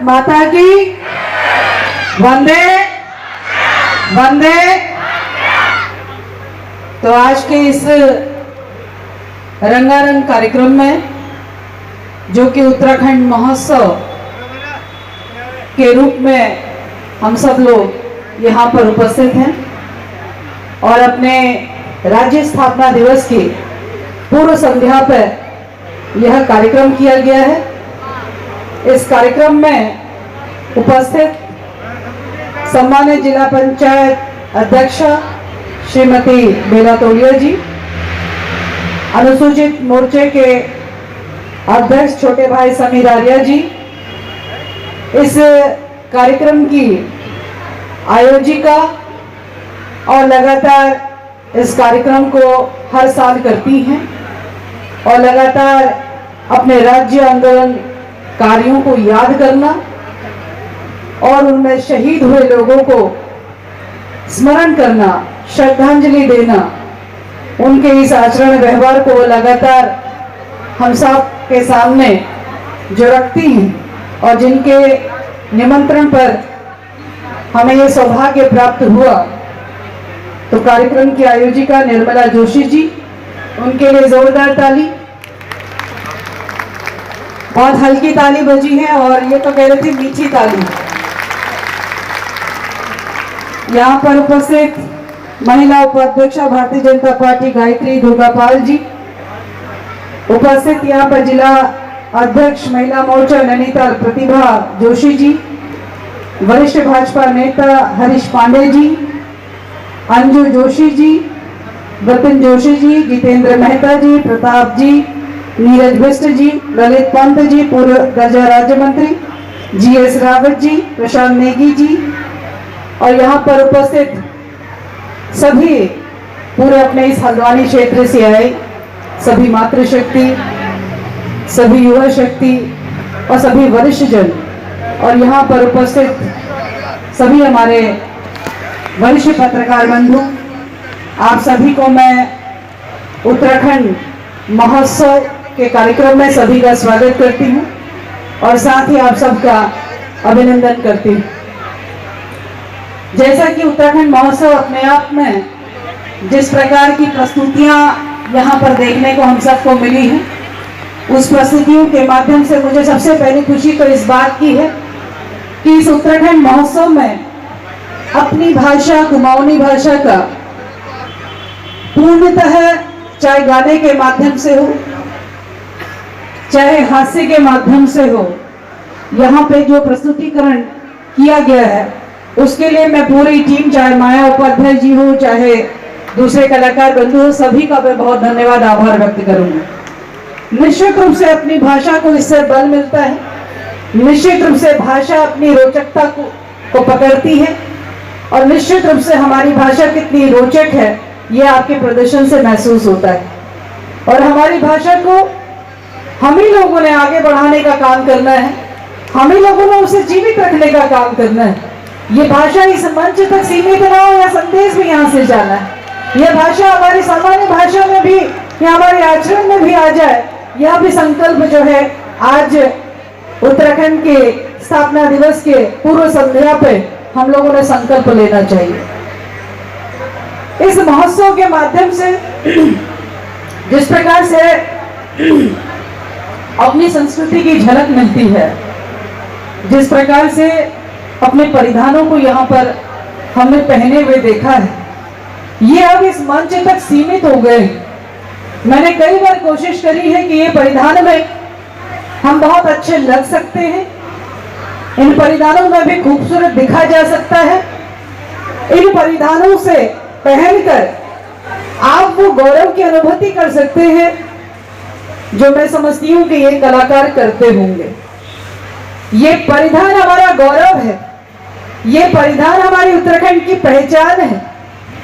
माता की वंदे वंदे। तो आज के इस रंगारंग कार्यक्रम में जो कि उत्तराखंड महोत्सव के रूप में हम सब लोग यहाँ पर उपस्थित हैं और अपने राज्य स्थापना दिवस की पूर्व संध्या पर यह कार्यक्रम किया गया है। इस कार्यक्रम में उपस्थित सम्मानित जिला पंचायत अध्यक्षा श्रीमती बेला तोलिया जी, अनुसूचित मोर्चे के अध्यक्ष छोटे भाई समीर आर्या जी, इस कार्यक्रम की आयोजिका और लगातार इस कार्यक्रम को हर साल करती हैं और लगातार अपने राज्य आंदोलन कार्यों को याद करना और उनमें शहीद हुए लोगों को स्मरण करना, श्रद्धांजलि देना, उनके इस आचरण व्यवहार को लगातार हम सब के सामने जो रखती हैं और जिनके निमंत्रण पर हमें ये सौभाग्य प्राप्त हुआ। तो कार्यक्रम की आयोजिका निर्मला जोशी जी, उनके लिए जोरदार ताली। बहुत हल्की ताली बजी है और ये तो कह रही थी मीठी ताली। यहाँ पर उपस्थित महिला उपाध्यक्षा भारतीय जनता पार्टी गायत्री दुर्गापाल जी, उपस्थित यहाँ पर जिला अध्यक्ष महिला मोर्चा नैनीताल प्रतिभा जोशी जी, वरिष्ठ भाजपा नेता हरीश पांडे जी, अंजू जोशी जी, वतन जोशी जी, जितेंद्र मेहता जी, प्रताप जी, नीरज बिष्ट जी, ललित पंत जी, पूर्व दर्जा राज्य मंत्री GS रावत जी, प्रशांत नेगी जी और यहाँ पर उपस्थित सभी पूरे अपने इस हल्द्वानी क्षेत्र से आए सभी मातृशक्ति, सभी युवा शक्ति और सभी वरिष्ठ जन और यहाँ पर उपस्थित सभी हमारे वरिष्ठ पत्रकार बंधु, आप सभी को मैं उत्तराखंड महोत्सव के कार्यक्रम में सभी का स्वागत करती हूँ और साथ ही आप सबका अभिनंदन करती हूँ। जैसा कि उत्तराखंड महोत्सव अपने आप में जिस प्रकार की प्रस्तुतियाँ यहाँ पर देखने को हम सबको मिली हैं, उस प्रस्तुतियों के माध्यम से मुझे सबसे पहले खुशी तो इस बात की है कि इस उत्तराखंड महोत्सव में अपनी भाषा, कुमाऊनी भाषा का पूर्णतः चाहे गाने के माध्यम से हो, चाहे हास्य के माध्यम से हो, यहाँ पे जो प्रस्तुतिकरण किया गया है उसके लिए मैं पूरी टीम, चाहे माया उपाध्याय जी हो, चाहे दूसरे कलाकार बंधु हो, सभी का मैं बहुत धन्यवाद आभार व्यक्त करूंगा। निश्चित रूप से अपनी भाषा को इससे बल मिलता है, निश्चित रूप से भाषा अपनी रोचकता को पकड़ती है और निश्चित रूप से हमारी भाषा कितनी रोचक है ये आपके प्रदर्शन से महसूस होता है और हमारी भाषा को हम ही लोगों ने आगे बढ़ाने का काम करना है, हम ही लोगों ने उसे जीवित रखने का काम करना है। ये भाषा इस मंच तक सीमित ना हो, या संदेश भी यहाँ से जाना है। यह भाषा हमारी सामान्य भाषा में भी या हमारे आचरण में भी आ जाए, यह भी संकल्प जो है आज उत्तराखंड के स्थापना दिवस के पूर्व संध्या पे हम लोगों ने संकल्प लेना चाहिए। इस महोत्सव के माध्यम से जिस प्रकार से अपनी संस्कृति की झलक मिलती है, जिस प्रकार से अपने परिधानों को यहाँ पर हमने पहने हुए देखा है, ये अब इस मंच तक सीमित हो गए। मैंने कई बार कोशिश करी है कि ये परिधान में हम बहुत अच्छे लग सकते हैं, इन परिधानों में भी खूबसूरत दिखा जा सकता है। इन परिधानों से पहनकर आप वो गौरव की अनुभूति कर सकते हैं जो मैं समझती हूँ कि ये कलाकार करते होंगे। ये परिधान हमारा गौरव है, ये परिधान हमारी उत्तराखंड की पहचान है,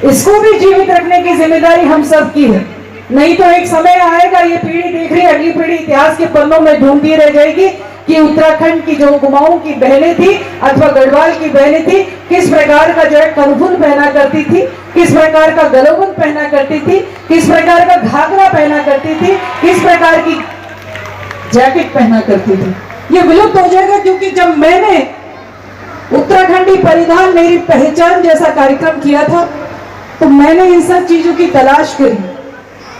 इसको भी जीवित रखने की जिम्मेदारी हम सब की है। नहीं तो एक समय आएगा, ये पीढ़ी देख रही, अगली पीढ़ी इतिहास के पन्नों में ढूंढती रह जाएगी कि उत्तराखंड की जो कुमाऊं की बहनें थी अथवा गढ़वाल की बहनें थी, किस प्रकार का जो है कनफुल पहना करती थी, किस प्रकार का गलोबंद पहना करती थी, किस प्रकार का घाघरा पहना करती थी, किस प्रकार की जैकेट पहना करती थी। ये विलुप्त हो जाएगा, क्योंकि जब मैंने उत्तराखंडी परिधान मेरी पहचान जैसा कार्यक्रम किया था तो मैंने इन सब चीजों की तलाश करी,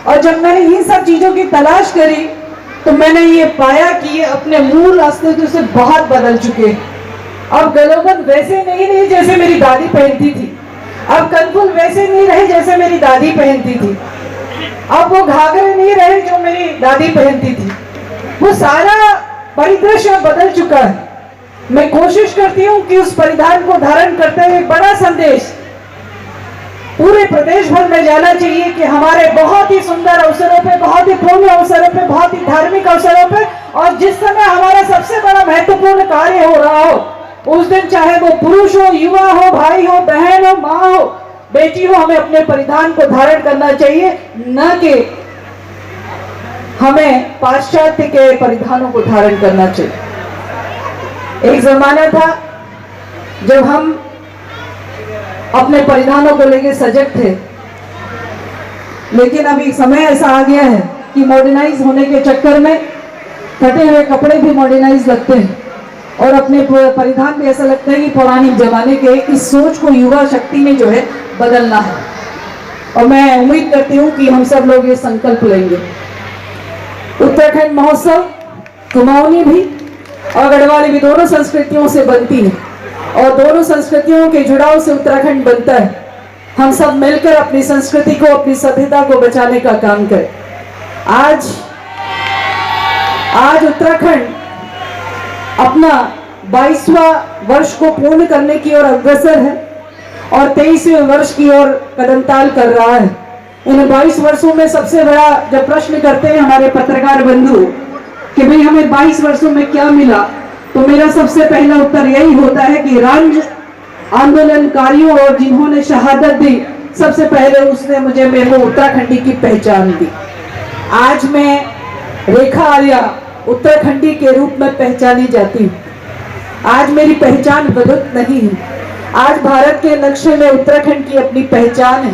और जब मैंने इन सब चीजों की तलाश करी तो मैंने ये पाया कि ये अपने मूल अस्तित्व से बहुत बदल चुके हैं। अब गलोबन वैसे नहीं रहे जैसे मेरी दादी पहनती थी, अब कनफुल वैसे नहीं रहे जैसे मेरी दादी पहनती थी, अब वो घाघरे नहीं रहे जो मेरी दादी पहनती थी। वो सारा परिदृश्य बदल चुका है। मैं कोशिश करती हूँ कि उस परिधान को धारण करते हुए बड़ा संदेश पूरे प्रदेश भर में जाना चाहिए कि हमारे बहुत ही सुंदर अवसरों पे, बहुत ही पूर्ण अवसरों पे, बहुत ही धार्मिक अवसरों पे, और जिस समय हमारा सबसे बड़ा महत्वपूर्ण कार्य हो रहा हो उस दिन, चाहे वो पुरुष हो, युवा हो, भाई हो, बहन हो, माँ हो, बेटी हो, हमें अपने परिधान को धारण करना चाहिए, न कि हमें पाश्चात्य के परिधानों को धारण करना चाहिए। एक जमाना था जब हम अपने परिधानों को लेकर सजग थे, लेकिन अभी समय ऐसा आ गया है कि मॉडर्नाइज होने के चक्कर में फटे हुए कपड़े भी मॉडर्नाइज लगते हैं, और अपने परिधान भी ऐसा लगता है कि पुरानी जमाने के। इस सोच को युवा शक्ति में जो है बदलना है, और मैं उम्मीद करती हूँ कि हम सब लोग ये संकल्प लेंगे। उत्तराखंड महोत्सव कुमाऊनी भी और गढ़वाली भी दोनों संस्कृतियों से बनती है, और दोनों संस्कृतियों के जुड़ाव से उत्तराखंड बनता है। हम सब मिलकर अपनी संस्कृति को, अपनी सभ्यता को बचाने का काम करें। आज उत्तराखंड अपना 22वां वर्ष को पूर्ण करने की ओर अग्रसर है और 23वें वर्ष की ओर कदमताल कर रहा है। इन 22 वर्षों में सबसे बड़ा जब प्रश्न करते हैं हमारे पत्रकार बंधु कि भाई हमें 22 वर्षों में क्या मिला, तो मेरा सबसे पहला उत्तर यही होता है कि रंग आंदोलनकारियों और जिन्होंने शहादत दी, सबसे पहले उसने मेरे को उत्तराखंडी की पहचान दी। आज मैं रेखा आर्या उत्तराखंडी के रूप में पहचानी जाती हूँ। आज मेरी पहचान विलुप्त नहीं है। आज भारत के नक्शे में उत्तराखंड की अपनी पहचान है।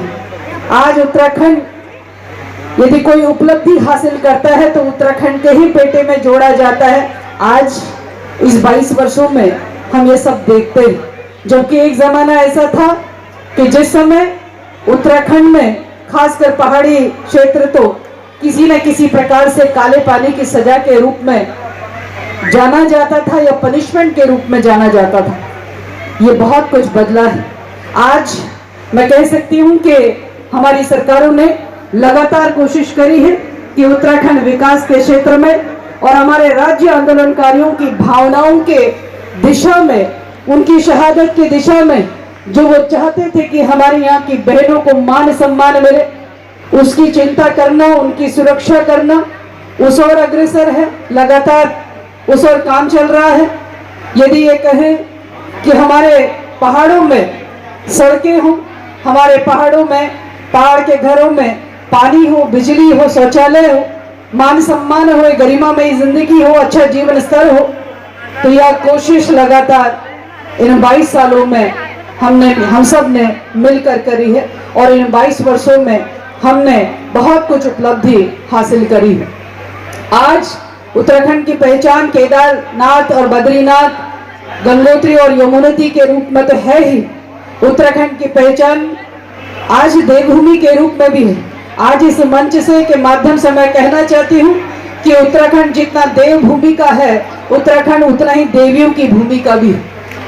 आज उत्तराखंड यदि कोई उपलब्धि हासिल करता है तो उत्तराखंड के ही पेटे में जोड़ा जाता है। आज इस 22 वर्षों में हम ये सब देखते हैं, जबकि एक जमाना ऐसा था कि जिस समय उत्तराखंड में खासकर पहाड़ी क्षेत्र तो किसी न किसी प्रकार से काले पानी की सजा के रूप में जाना जाता था या पनिशमेंट के रूप में जाना जाता था। ये बहुत कुछ बदला है। आज मैं कह सकती हूँ कि हमारी सरकारों ने लगातार कोशिश करी है कि उत्तराखंड विकास के क्षेत्र में और हमारे राज्य आंदोलनकारियों की भावनाओं के दिशा में, उनकी शहादत की दिशा में, जो वो चाहते थे कि हमारे यहाँ की बहनों को मान सम्मान मिले, उसकी चिंता करना, उनकी सुरक्षा करना, उस ओर अग्रसर है। लगातार उस ओर काम चल रहा है। यदि ये कहें कि हमारे पहाड़ों में सड़कें हो, हमारे पहाड़ों में, पहाड़ के घरों में पानी हो, बिजली हो, शौचालय हो, मान सम्मान हो, गरिमामयी जिंदगी हो, अच्छा जीवन स्तर हो, तो यह कोशिश लगातार इन 22 सालों में हम सब ने मिलकर करी है, और इन 22 वर्षों में हमने बहुत कुछ उपलब्धि हासिल करी है। आज उत्तराखंड की पहचान केदारनाथ और बद्रीनाथ, गंगोत्री और यमुनोत्री के रूप में तो है ही, उत्तराखंड की पहचान आज देवभूमि के रूप में भी है। आज इस मंच से के माध्यम से मैं कहना चाहती हूँ कि उत्तराखंड जितना देवभूमि का है, उत्तराखंड उतना ही देवियों की भूमि का भी है।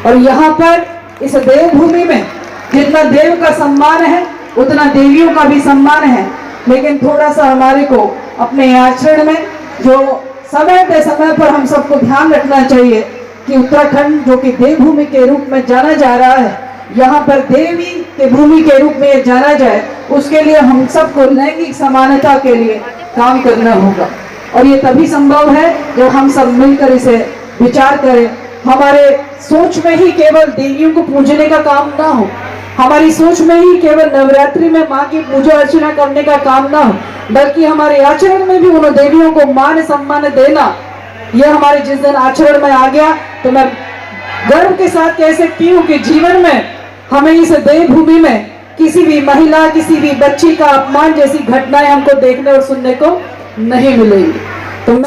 और यहाँ पर इस देवभूमि में जितना देव का सम्मान है उतना देवियों का भी सम्मान है। लेकिन थोड़ा सा हमारे को अपने आचरण में जो समय पे समय पर हम सबको ध्यान रखना चाहिए कि उत्तराखंड जो कि देवभूमि के रूप में जाना जा रहा है, यहाँ पर देवी के भूमि के रूप में जाना जाए, उसके लिए हम सबको लैंगिक समानता के लिए काम करना होगा। और ये तभी संभव है जब हम सब मिलकर इसे विचार करें। हमारे सोच में ही केवल देवियों को पूजने का काम ना हो, हमारी सोच में ही केवल नवरात्रि में माँ की पूजा अर्चना करने का काम ना हो, बल्कि हमारे आचरण में भी उन देवियों को मान सम्मान देना, यह हमारे जिस दिन आचरण में आ गया तो मैं गर्व के साथ कह सकती हूँ कि जीवन में हमें इस देवभूमि में किसी भी महिला, किसी भी बच्ची का अपमान जैसी घटनाएं हमको देखने और सुनने को नहीं मिलेंगी। तो मैं